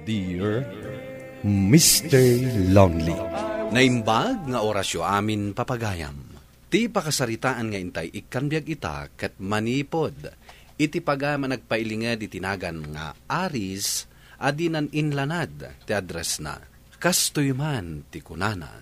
Dear Mr. Lonely. Naimbag nga orasyo amin papagayam. Ti pakasaritaan nga intay ikanbiag ita kat manipod. Iti pagama nagpailingad itinagan nga aris adinan inlanad ti address na. Kastoy man ti kunana.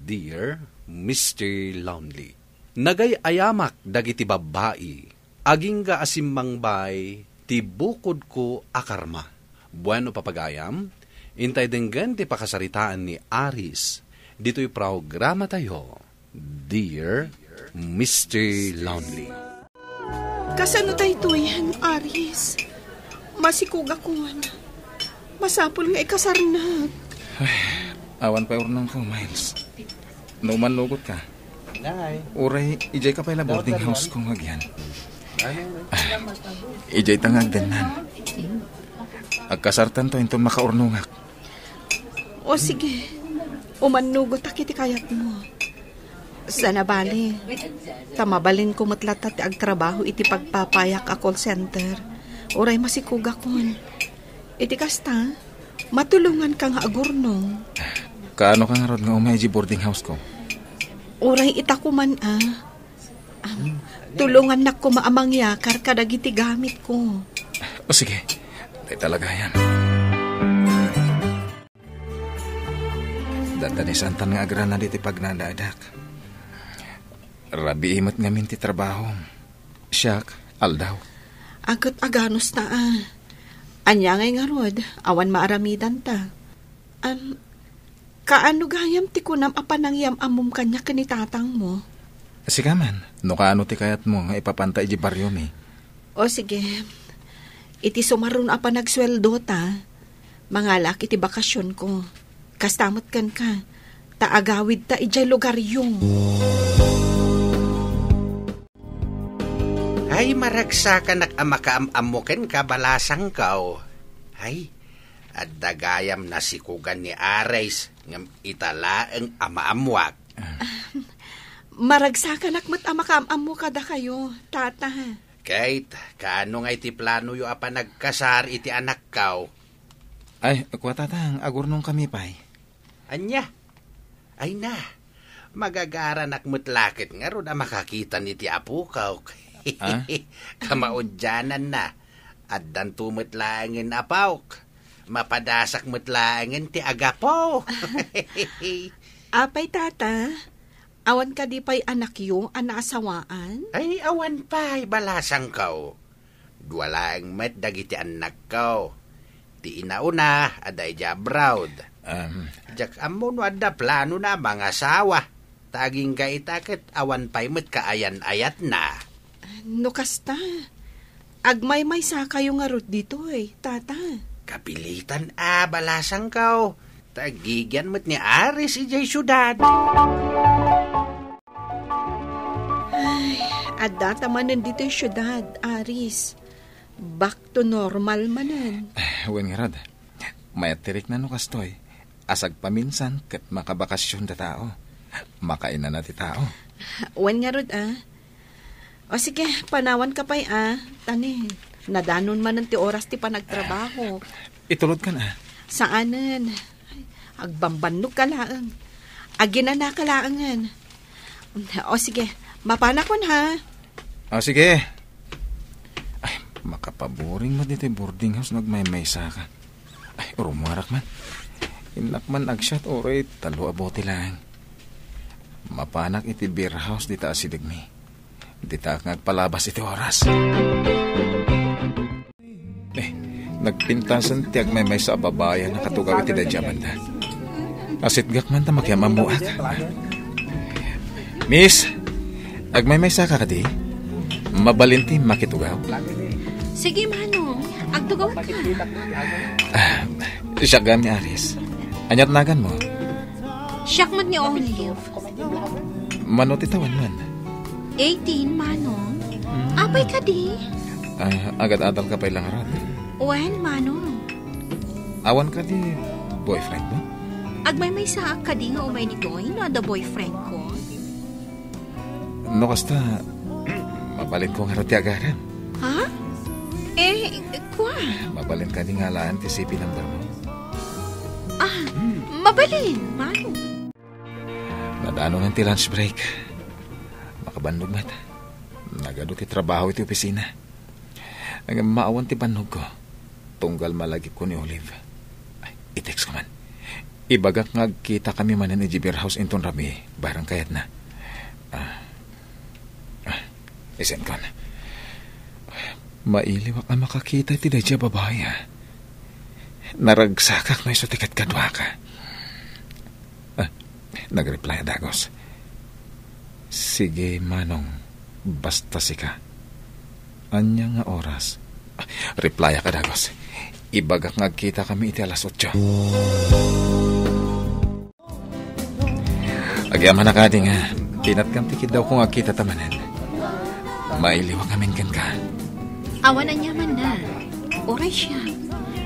Dear Mr. Lonely. Nagay ayamak dagiti babae. Aging ga asimbang bay ti bukod ko akarma. Bueno papagayam, intay denggan ti pakasaritaan ni Aris. Dito'y programa tayo, Dear Mr. Lonely. Kasano tayo yan, Aris? Masikug ako na. Masapol nga ikasarnag. Ay, awan pa urnang ko, Miles. Numan lugot ka. Uray, ijay ka pala boarding house kong agyan. Ijay tangag denan. Agkasartan to into makaurnungak. O sige, umanugot akiti kayat mo. Sana bali, tamabalin ko matlat at agtrabaho iti pagpapayak a call center. Uray masikug akon. Iti kasta, matulungan kang agurnong. Kaano ka nga rod nga umay boarding house ko? Uray itakuman tulungan na ko maamang yakar kadagiti gamit ko. O sige, tay talaga yan. Dadanisantan nga agrana diti pagnadadak. Rabi imot nga minti trabaho. Siyak, aldaw. Agot aganos na Anya ngay nga rod, awan maaramidan ta. Kaano gayam ti kunam apanangyam amum kanya kanitatang mo? Sige man, no kaano ti kayat mo nga ipapanta iji baryo mi. O sige, iti sumaron apa nagsweldo ta. Mga laki ti bakasyon ko. Kastamot kan ka. Taagawid ta ijay lugar yung. Ay, maragsakan ak amakaam-amuken kabalasang kao. Ay, at dagayam na sikugan ni Ares ngam italaeng amaamwak. Maragsakan ak amakam mo kada kayo, tata. Kahit, kaano nga iti plano yu apa nagkasar iti anak kao? Ay, kwa tatang, agurnong kami pa'y. Anya? Ay na, magagaran ak mutlakit nga ron na makakita ni ti apu kao. Kamaudyanan na. At dan tumutlaangin apawk. Mapadasak mutlaangin ti agapo. Apay tata, awan ka di pa'y anak yung anasawaan? Ay, awan pa'y balasang kao. Duwalaang met dagiti anak kao. Ti inauna, aday jabraud. Jak amon wadda plano na mga asawa. Taging ka itakit, awan pa'y met kaayan-ayat na. No kasta, agmay-may sa kayo nga rot dito tata. Kapilitan balasang kao. Tagigyan mo't ni Aris ijay syudad. Ay, adata man nandito yung syudad, Aris. Back to normal manan. Wen nga rod, mayatirik na no kastoy. Asag paminsan kat makabakasyon da tao. Makainan na ti tao. Wen nga rod O sige, panawan ka pa'y Tani, nadanon man ng ti oras ti panagtrabaho. Itulod ka na. Saanan? Agbambannog ka laang. Aginana ka laangan. O sige, mapanakon ha. O sige. Ay, makapaboring mo dito boarding house nagmay-maysa ka. Ay, urumarak man. Inak man agsyat oray, talo abote lang. Mapanak iti beer house dita asidig mi. Dita ngagpalabas iti oras. Nagpintasan tiag may sa babayan na katugaw iti dadyaman da. Asit gak man ta makiamamuak. Miss, agmay sa ka kadi? Mabalinti makitugaw. Sige manong, agtugaw ka. Siya gami Aris. Anyat nagan mo? Siyak man ni Olive. Manotitawan man. 18, manong. Apay ka di? Agad-adal ka pa ilang arat. Wen, manong. Awan ka di boyfriend mo? Agmay sa ka di nga umay nitoy na the boyfriend ko. No kasta, mabalin ko nga rati agaran. Ha? Kwa? Mabalin ka di nga laan ti sipi number mo. Mabalin, Mano. Nadano ng ti lunch break. Makabandog mat. Nagado ti trabaho iti opisina. Ang maawan ti bandog ko. Tunggal malagi ko ni Olive. Ay, i-text ko man. Ibagak nga kita kami manan ni Jibir House inton rami. Barang kayat na. Isend ko na. Mailiwak ang makakita ti dadya babaya. Naragsakak na iso tikat kadwa ka. Nag-reply Dagos. Sige, Manong. Basta sika. Anya nga oras. Reply ka, Dagos. Ibagak ngagkita kami iti alas 8. Agyaman na ka di nga. Tinatkam tikid daw kung agkita tamanan. Mailiwak kamin kan ka. Awan na man na. Oray siya.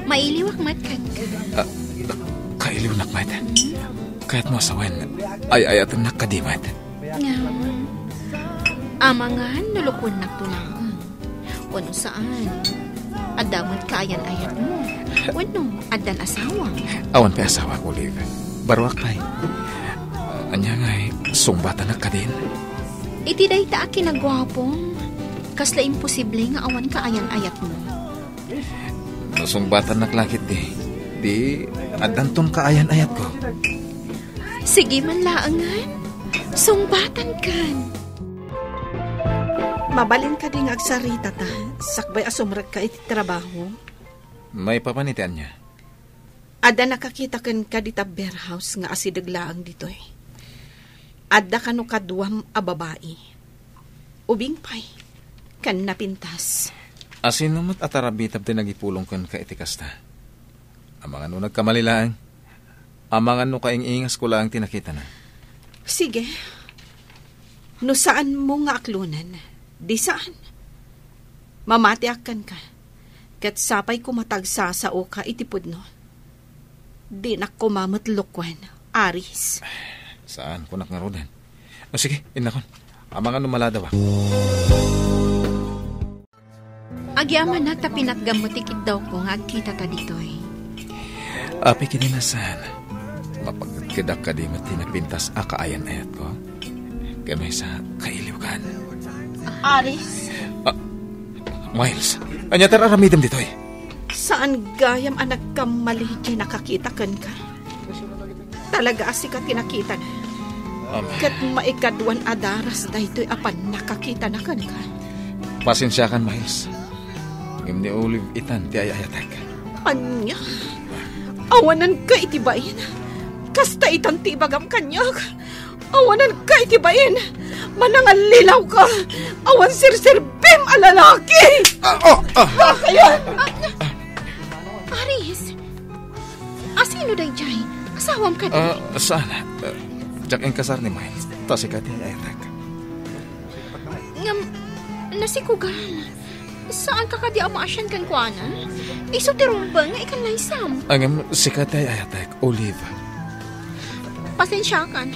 Mailiwak matkan ka. Kailiw nakmat. Kahit mo asawan, ay ayatan nakadimat. Nga. Amangan nulukon na tunang. Wano saan? Adamot kaayan-ayat mo. Wano, adan asawa. Awan pa asawa ko, Liv. Barwak kay. Anya nga'y sumbatan na ka din. Iti day ta kinagwapong. Kasla imposible nga awan kaayan-ayat mo. Nasumbatan naklakit di. Di, adanton kaayan-ayat ko. Sige man laangan. Sumbatan kan. Mabalin ka ding agsarita ta. Sakbay asumrag ka iti trabaho. May papanitian niya. Ada nakakita kan ka dita warehouse nga asidaglaang dito eh. Ada kano kaduam a babae. Ubing pay. Kan napintas. Asin namat atarabitab din nagipulong kan ka itikasta. Amang ano nagkamalilaang. Amang ano kaing-ingas ko lang tinakita na. Sige. No saan mo nga aklunan? Di saan? Mamatiakan ka. Kat sapay kumatagsa sa uka itipod no. Di na kumamatlukwan. Aris. Saan ko naknarodan? O sige, inakon. Amang ano maladaw. Agyaman na ta pinaggamutikid daw ko nga agkita ta ditoy. Api kininasan. Mapagkadak ka di matinapintas akaayan-ayat ko. Gamay sa kailiw kan. Aris? Miles, anya tararamidam dito eh. Saan gayam ang nagkamali dyan nakakita kan ka? Talaga asi ka tinakita na. Kat maikadwan adaras na ito'y apan nakakita na kan ka. Pasensya kan, Miles. Ngim ni Olive itan ti ayayatak. Anya? Awanan ka itibayin. Kasta itan ti ibagam kanyag. Awanan ka itibayin. Manangalilaw ka. Awan sirsirbim a lalaki. Kaya. Aris, asino day jay? Asawam ka din. Saan? Diyak ang kasar ni Miles. Tasi ka ti ayayatak. Ngam, nasikugan. Saan ka kadi amaasyan kan kuana? Iso tirumba nga ikan laysam. Angam, sikat ay ayatak, Olive. Pasensya kan.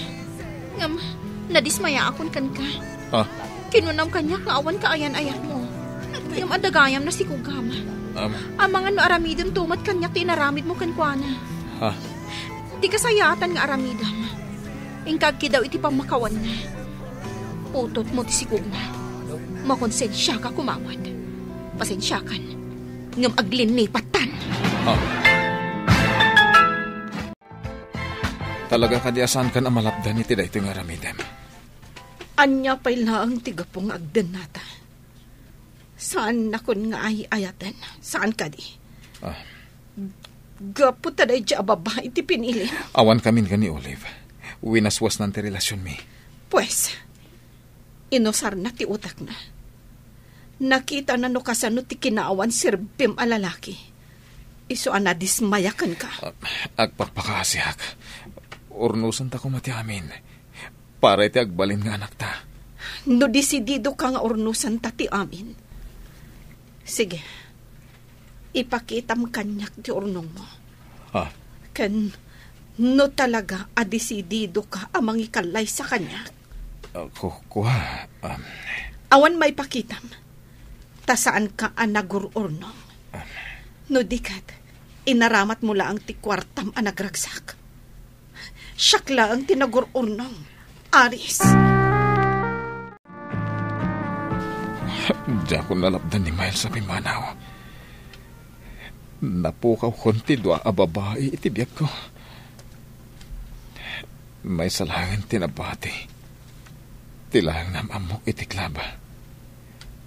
Ngam, nadismaya akon kan ka. Kinunam kanya nga awan ka ayan-ayat mo. Ngam adagayam na sikugam. Amangan no aramidon tumat kanya tinaramid mo kan kuana. Di kasayatan nga aramidam. Ingkag ki daw iti pamakawan na. Putot mo ti sikugma. Makonsensya ka kumawad. Pasensya kan. Ngam aglinipatan. Talaga kadiasan kan ang malapdan iti da ito nga ramidem. Anya pa'y laang tigapong agdan nata. Saan nakon nga ay ayatan? Saan ka di? Gapo taday dya babae iti pinili. Awan kamin ka ni Olive. Winaswas ng ti relasyon mi. Pues, inosar na ti utak na. Nakita na no kasano ti kinaawan sirbim a lalaki. Iso ana dismayakan ka. Agpakpakasiyak. Urnusan ta kumati amin. Para iti agbalin nga anak ta. No disidido ka nga urnusan ta ti amin. Sige. Ipakita mo kanyak ti urnong mo. Kan no talaga adisidido ka amang ikalay sa kanya. Kuha. Awan may pakitam. Ta saan ka anagururnong. No dikat, inaramat mo lang ti kwartam anagragsak. Siyakla ang tinagur-unong. Aris. Di ako nalabdan ni Miles sa Pimanaw. Napukaw konti dua a babae itibiyag ko. May salangan tinabati. Tilang namamok itiklaba.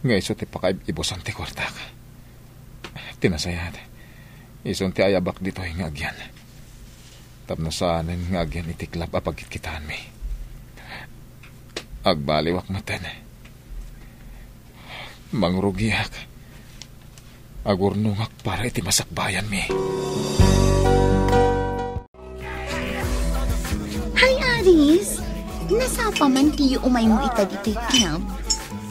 Ngay so ti pakaib ibusan ti kwartak. Tinasayad. Ison ti ayabak dito yung agyan. Tapnasanan ng agyan itiklab apagkitkitaan mi. Agbaliwak matan. Mangrugiak. Agurnungak para iti masakbayan mi. Hi, Aris. Nasa pa man ti umay mo ita dito club.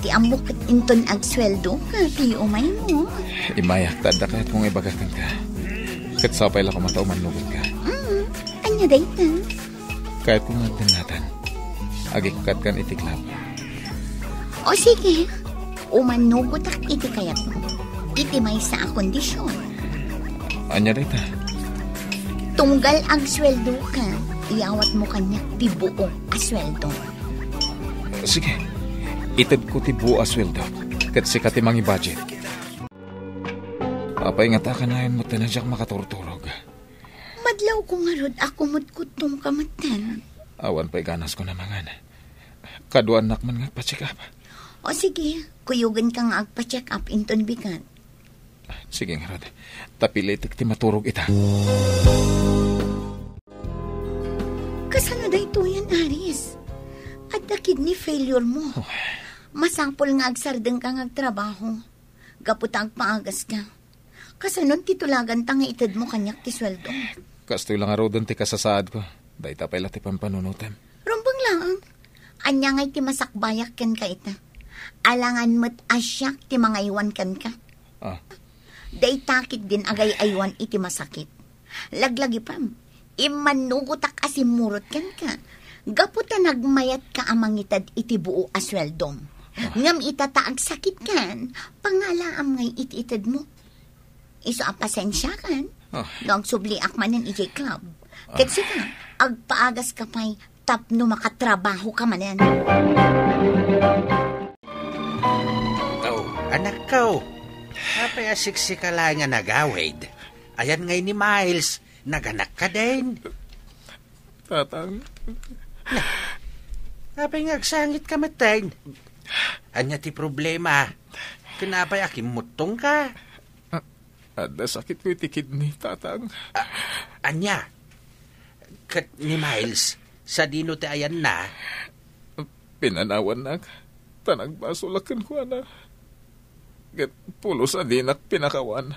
Ti amok inton agsweldo ka ti umay mo. Imayak tada ka kung ibagakan ka. Kat sapay lang kumata umanugod ka. Anya day ta? Kahit kung nagtinatan. Agikat kan iti club. O sige. Umanugot ak iti kayat mo. Iti may sa kondisyon. Anya day ta? Tunggal ang sweldo ka. Iawat mo kanya ti buo asweldo. Sige. Itad ko ti buo asweldo. Kat sikat ti mangi budget. Apay nga takanayan mo tanadyak makaturturog. Madlaw ko nga rod ako mutkutom kamatan. Awan pa'y ganas ko na mangan. Kaduan nak man nga pa-check up. O sige, kuyugan ka nga agpa-check up inton bigat. Sige nga rod. Tapilitik ti maturog ita. Kasano da ito yan, Aris? At the kidney failure mo. Masapol nga agsardeng ka nga agtrabaho. Gaputang paagas ka. Kasanon titulagan ta nga itad mo kanyak ti sweldo. Kastoy lang araw doon ti kasasaad ko. Day tapay lati pampanunutan. Rumbang lang. Anya nga'y ti masakbayak ken ka ita. Alangan mo't asyak ti mga iwan kan ka. Day takit din agay aywan iti masakit. Laglagi pam. Imanugutak asimurot ken ka. Gaputa nagmayat ka amangitad iti buo asweldom. Ngam itataag sakit kan. Pangalaam ngay iti-itad mo. Iso ang pasensya kan. Noong subli akmanin iti club. Kasi ka, agpaagas ka pa'y tapno makatrabaho ka manan. Anak ko. Napay asiksi ka lang nga nagawid. Ayan ngay ni Miles. Naganak ka din. Tatang. Napay nga agsangit ka matan. Anya ti problema. Kinapay akimutong ka. Ada sakit ko iti kidney, tatang. Anya. Kat ni Miles. Sa dino ti ayan na. Pinanawan na. Tanagbasulakan ko na. Gat pulos adinak pinakawan.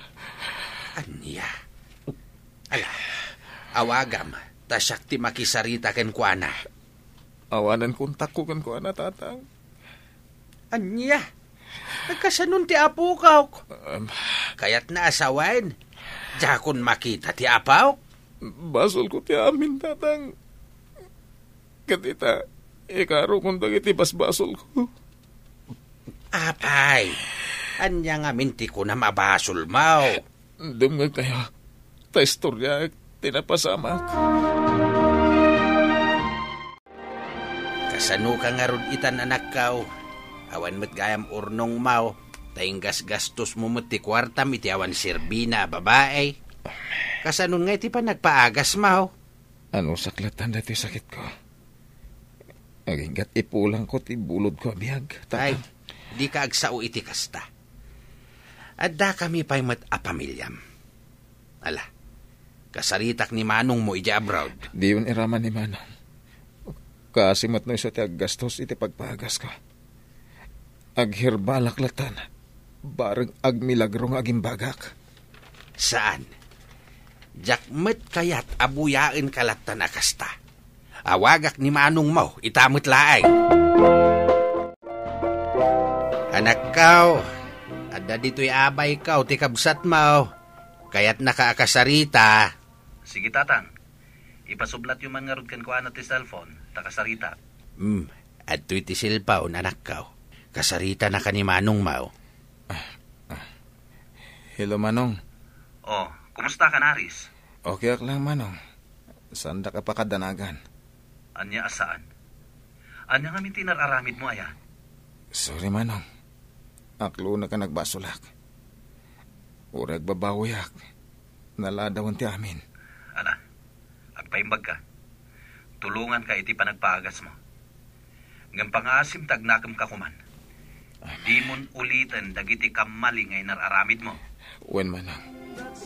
Anya. Ala. Awagam. Tasyak ti makisarita ken ko na. Awanan kontak ko ken ko na, tatang. Anya. Nagkasanon ti apo ka. Kaya't naasawain. Jakon makita ti apaw. Basol ko ti amin, tatang. Katita, ikaro kung dagiti basbasol ko. Apay. Anya nga minti ko na mabasol mau. Dumag kayo. Ta istorya, tinapasamak. Kasano ka nga ron itan anak kao. Awan mo't gayam urnong mau. Tayong gastos mo mo't ti kwartam iti awan sirbina babae. Kasano nga iti pa nagpaagas mau. Ano saklatan dati sakit ko? Aginggat ipulang ko ti bulod ko abiyag. Ay, di ka agsao iti kasta. Adda kami pa'y mat apamilyam. Ala, kasaritak ni Manong mo iti abroad. Di yun iraman ni Manong. Kasi matnoy sa ti aggastos iti pagpagas ko. Aghirbalak-latan. Barang agmilagro nga agimbagak. Saan? Jakmet kayat abuyain kalatan akasta. Awagak ni Manong mo, itamot laay. Anak kao, adda dito'y abay kao, tikabsat mo. Kaya't nakaakasarita. Sige, tatang. Ipasublat yung man nga rod kan ko anat ti cellphone, takasarita. At to'y ti silpaon, anak kao. Kasarita na ka ni Manong mo. Hello, Manong. Oh, kumusta ka, Aris? Okay lang, Manong. Sanda ka pa kadanagan. Anya asaan? Anya nga minti nararamid mo, aya? Sorry, Manong. Aklo na ka nagbasulak. Urag babawayak. Naladawan ti amin. Ana, agpaimbag ka. Tulungan ka iti panagpaagas mo. Ngam pangasim tagnakam ka kuman. Di mon ulitan dagiti kamali ngay nararamid mo. Wen, Manong.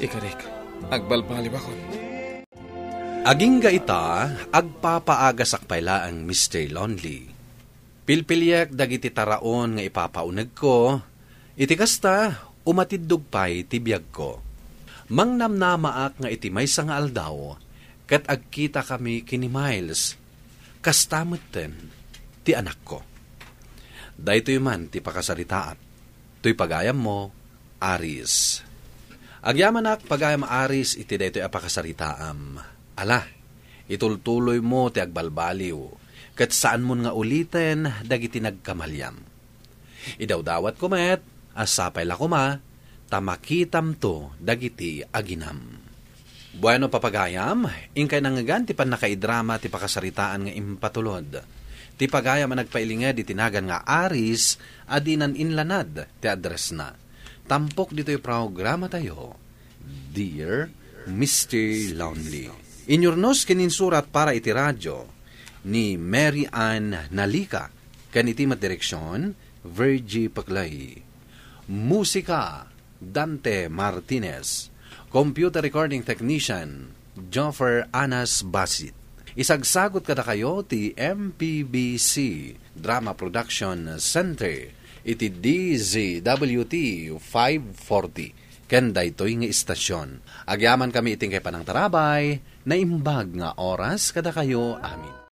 Ikarik, agbalbali bakon. Aging ita, agpapaagas akpayla ang Mr. Lonely. Pilpilyak dagiti taraon nga ipapaunag ko, iti kasta umatidog pay tibiyag ko. Mangnamnamaak nga iti maysa nga aldaw, kat agkita kami kini Miles, kastamutten ti anak ko. Daytoy man ti pakasaritaat, tuy pagayam mo, Aris. Agyaman ak pagayam Aris iti daytoy apakasaritaam. Ala, itultuloy mo ti agbalbaliw, kat saan mo nga ulitin dagiti nagkamalyam. Idawdawat ko met, asapay la kuma, tamakitam to dagiti aginam. Bueno papagayam, ingkay nangagan ti pan nakaidrama ti pakasaritaan nga impatulod. Ti pagayam ang nagpailinga di tinagan nga Aris, adinan inlanad ti address na. Tampok dito yung programa tayo, Dear Mr. Lonely. Inyornos kininsurat para iti radyo ni Mary Ann Nalika, kaniti direksyon Virgie Paclay. Musika Dante Martinez. Computer recording technician Joffer Anas Basit. Isagsagot kada kayo ti MPBC Drama Production Center iti DZWT 540 ken daytoy nga istasyon. Agyaman kami iting kay panang tarabay na imbag nga oras kada kayo amin.